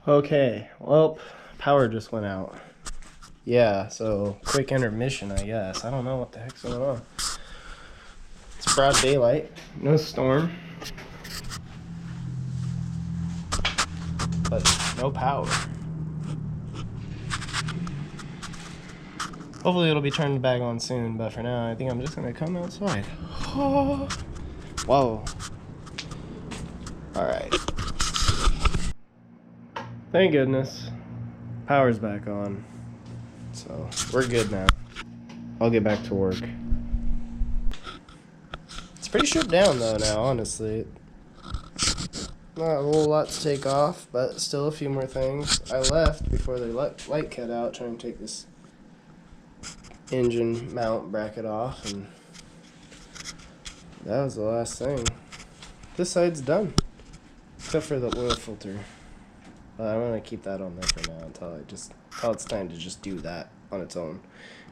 Okay, well, power just went out. Yeah, so quick intermission, I guess. I don't know what the heck's going on. It's broad daylight, no storm, but no power. Hopefully it'll be turned back on soon, but for now, I think I'm just gonna come outside. Oh. Whoa. Alright. Thank goodness. Power's back on. So, we're good now. I'll get back to work. It's pretty stripped down though now, honestly. Not a whole lot to take off, but still a few more things. I left before the light cut out, trying to take this engine mount bracket off, and that was the last thing. This side's done, except for the oil filter. But I'm gonna keep that on there for now until it's time to just do that on its own.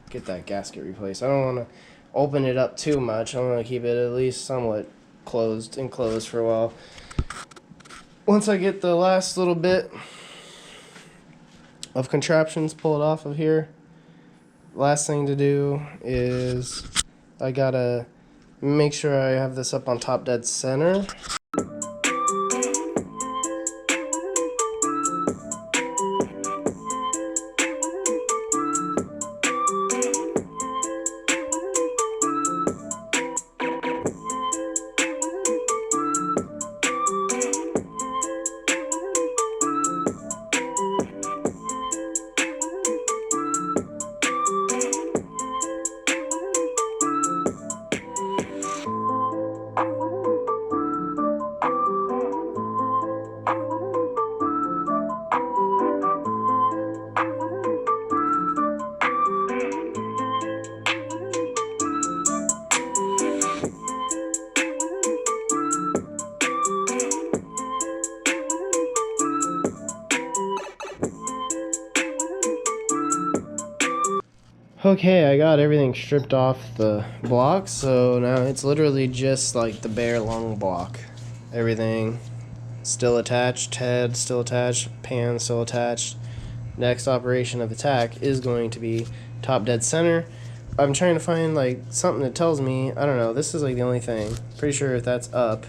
Get that gasket replaced. I don't want to open it up too much. I want to keep it at least somewhat enclosed for a while. Once I get the last little bit of contraptions pulled off of here, last thing to do is I gotta make sure I have this up on top dead center. Okay, I got everything stripped off the block, so now it's literally just like the bare long block. Everything still attached, head still attached, pan still attached. Next operation of attack is going to be top dead center. I'm trying to find like something that tells me, I don't know, this is like the only thing. Pretty sure if that's up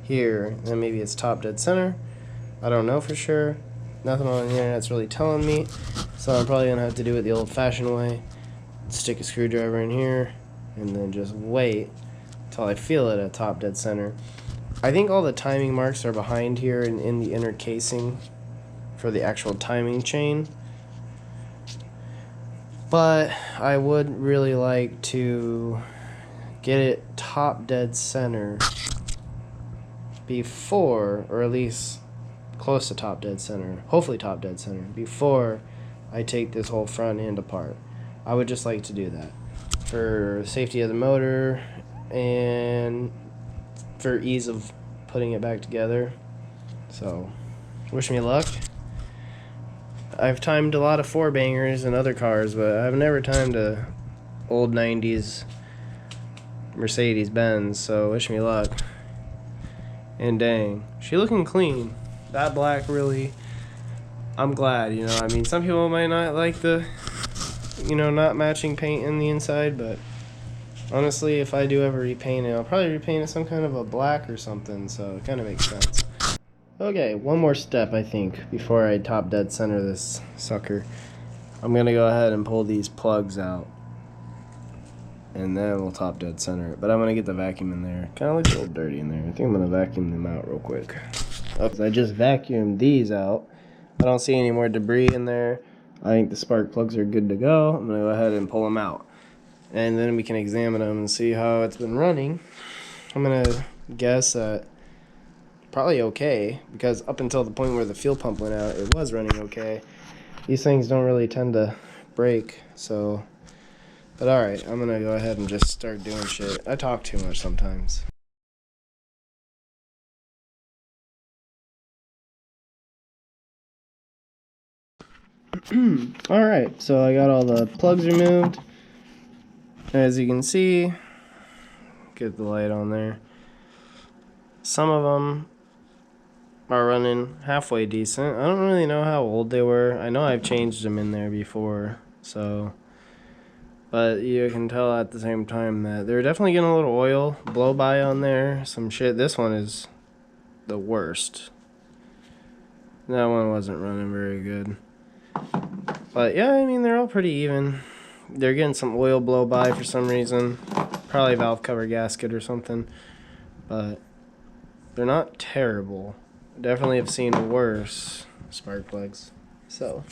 here, then maybe it's top dead center. I don't know for sure. Nothing on the internet's really telling me, so I'm probably gonna have to do it the old-fashioned way. Stick a screwdriver in here and then just wait until I feel it at top dead center. I think all the timing marks are behind here and in the inner casing for the actual timing chain, but I would really like to get it top dead center before, or at least close to top dead center, hopefully top dead center, before I take this whole front end apart. I would just like to do that for safety of the motor and for ease of putting it back together. So, wish me luck. I've timed a lot of 4-bangers and other cars, but I've never timed a old 90s Mercedes-Benz, so wish me luck. And dang, she looking clean. That black really, I'm glad, you know. I mean, some people might not like the, you know, not matching paint in the inside, but honestly, if I do ever repaint it, I'll probably repaint it some kind of a black or something, so it kind of makes sense. Okay, one more step, I think, before I top dead center this sucker. I'm gonna go ahead and pull these plugs out, and then we'll top dead center it. But I'm gonna get the vacuum in there. Kind of looks a little dirty in there. I think I'm gonna vacuum them out real quick. Okay, I just vacuumed these out. I don't see any more debris in there. I think the spark plugs are good to go. I'm going to go ahead and pull them out. And then we can examine them and see how it's been running. I'm going to guess that probably okay, because up until the point where the fuel pump went out, it was running okay. These things don't really tend to break, so. But alright, I'm going to go ahead and just start doing shit. I talk too much sometimes. Alright, so I got all the plugs removed. As you can see, get the light on there. Some of them are running halfway decent. I don't really know how old they were. I know I've changed them in there before, so. But you can tell at the same time that they're definitely getting a little oil blow by on there. Some shit. This one is the worst. That one wasn't running very good. But yeah, I mean, they're all pretty even. They're getting some oil blow by for some reason. Probably valve cover gasket or something. But they're not terrible. Definitely have seen worse spark plugs. So,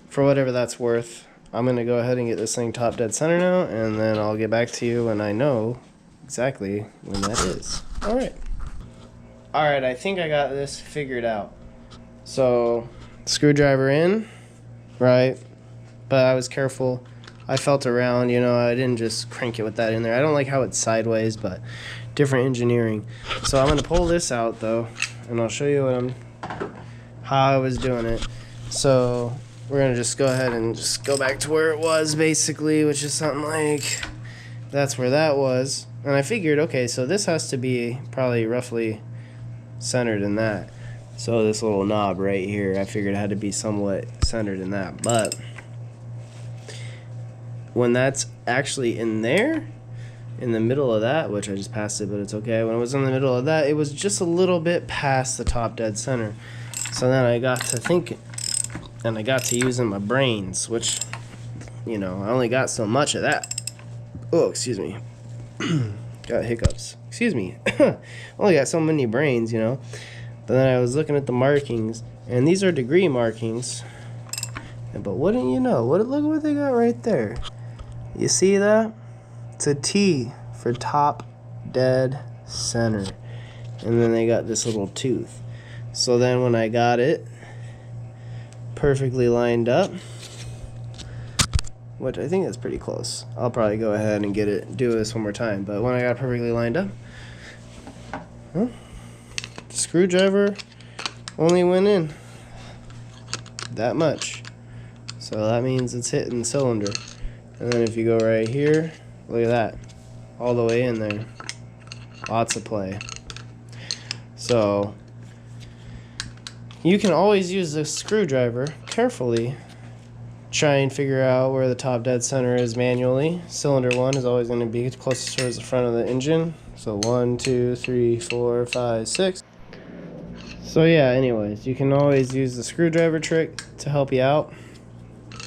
for whatever that's worth, I'm going to go ahead and get this thing top dead center now, and then I'll get back to you when I know exactly when that is. Alright. Alright, I think I got this figured out. So, screwdriver in, right? But I was careful. I felt around, you know, I didn't just crank it with that in there. I don't like how it's sideways, but different engineering. So I'm going to pull this out, though, and I'll show you how I was doing it. So we're going to just go ahead and just go back to where it was, basically, which is something like that's where that was. And I figured, okay, so this has to be probably roughly centered in that. So this little knob right here, I figured it had to be somewhat centered in that. But when that's actually in there, in the middle of that, which I just passed it, but it's okay. When it was in the middle of that, it was just a little bit past the top dead center. So then I got to thinking, and I got to using my brains, which, you know, I only got so much of that. Oh, excuse me. Got hiccups. Excuse me. Only got so many brains, you know. But then I was looking at the markings, and these are degree markings. But wouldn't you know? Look what they got right there. You see that? It's a T for top dead center. And then they got this little tooth. So then when I got it perfectly lined up, which I think is pretty close. I'll probably go ahead and do this one more time. But when I got perfectly lined up, well, the screwdriver only went in that much. So that means it's hitting the cylinder. And then if you go right here, look at that. All the way in there. Lots of play. So you can always use the screwdriver carefully. Try and figure out where the top dead center is manually. Cylinder 1 is always going to be closest towards the front of the engine. So 1, 2, 3, 4, 5, 6. So yeah, anyways, you can always use the screwdriver trick to help you out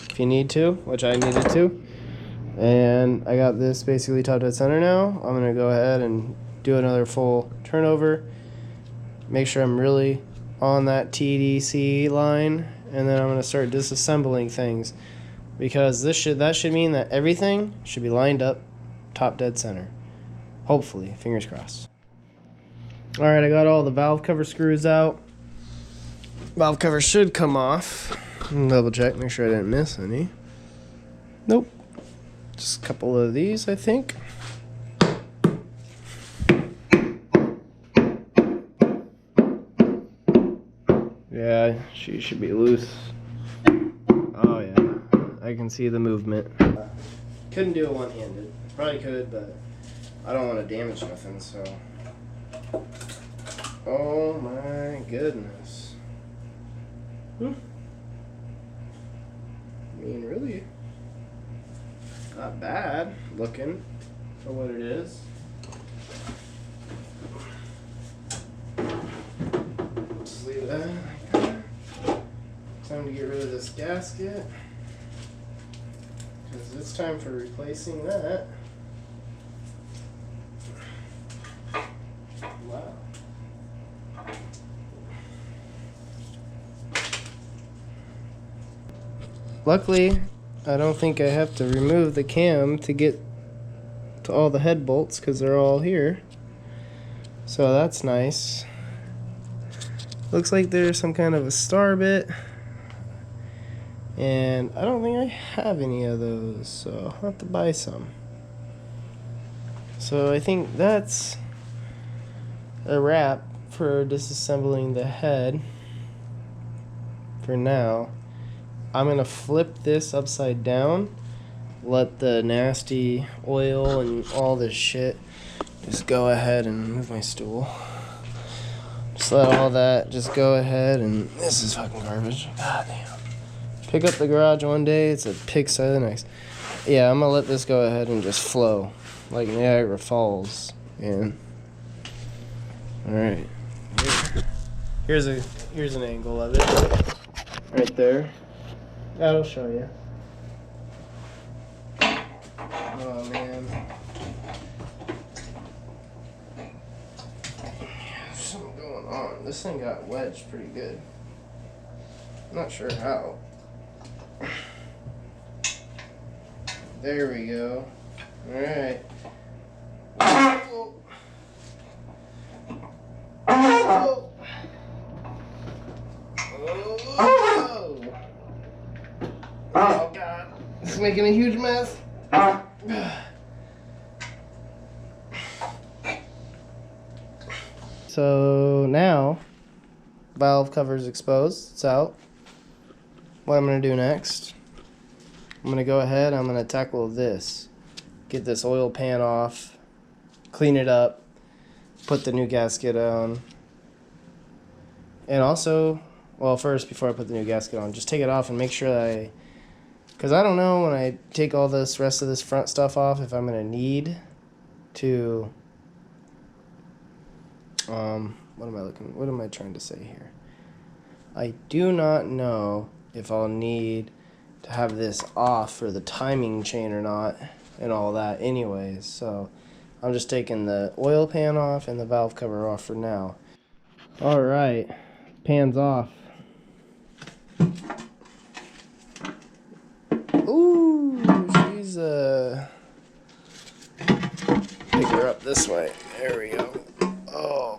if you need to, which I needed to. And I got this basically top dead center now. I'm going to go ahead and do another full turnover. Make sure I'm really on that TDC line. And then I'm going to start disassembling things. Because that should mean that everything should be lined up top dead center. Hopefully. Fingers crossed. Alright, I got all the valve cover screws out. Valve cover should come off. Double check, make sure I didn't miss any. Nope. Just a couple of these, I think. Yeah, she should be loose. Oh yeah, I can see the movement. Couldn't do it one-handed. Probably could, but I don't want to damage nothing, so. Oh my goodness. I mean, really not bad looking for what it is. Just leave that like that. Time to get rid of this gasket, because it's time for replacing that. Wow. Luckily, I don't think I have to remove the cam to get to all the head bolts, because they're all here. So that's nice. Looks like there's some kind of a star bit. And I don't think I have any of those, so I'll have to buy some. So I think that's a wrap for disassembling the head for now. I'm going to flip this upside down, let the nasty oil and all this shit just go ahead and move my stool. Just let all that just go ahead, and this is fucking garbage. God damn. Pick up the garage one day, it's a pigsty the next. Yeah, I'm gonna let this go ahead and just flow like Niagara Falls, man. All right. Here's an angle of it. Right there. That'll show you. Oh man. There's something going on. This thing got wedged pretty good. I'm not sure how. There we go. Alright. Whoa. Whoa. Oh. Oh god. This is making a huge mess. So now, valve cover's exposed. It's out. What I'm going to do next, I'm going to go ahead, I'm going to tackle this. Get this oil pan off, clean it up, put the new gasket on. And also, well, first, before I put the new gasket on, just take it off and make sure that because I don't know when I take all this rest of this front stuff off if I'm going to need to, what am I trying to say here? I do not know if I'll need to have this off for the timing chain or not and all that anyways. So I'm just taking the oil pan off and the valve cover off for now. Alright, pan's off. Ooh, she's pick her up this way. There we go. Oh.